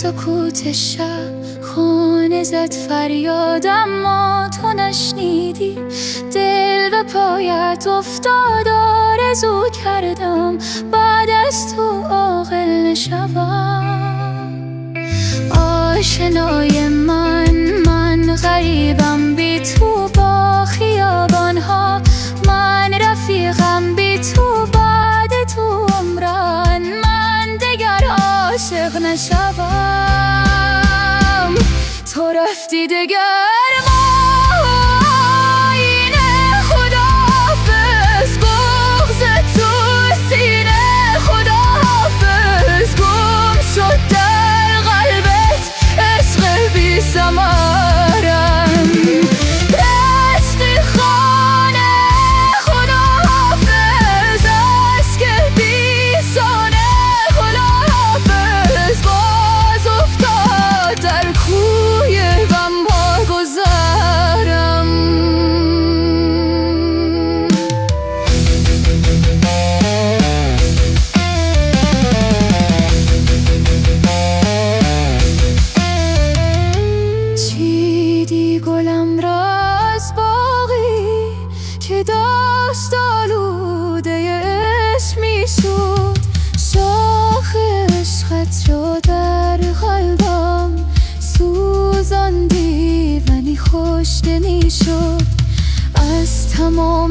سکوت شب خونه زد فریاد، اما تو نشنیدی. دل به پایت افتاد، آرزو کردم بعد از تو عاقل نشوم. آشنای من غریبم بی تو با خیابانها، من رفیقم بی تو بعد تو عمران، من دگر عاشق نشوم. تو رفتی دگر ماینه، خداحافظ بغض تو سینه، خداحافظ گم شد در قلبت عشق بی ثمرم. رشتی خانه خداحافظ عشق بی سانه، خداحافظ باز افتاد در کوی غم ها گذرم. چیدی گلم را از باغی که داشت آلوده عشق می شد، شاخ عشقت شد در قلبم سوزاندی ولی خوش نمی شد. از تمام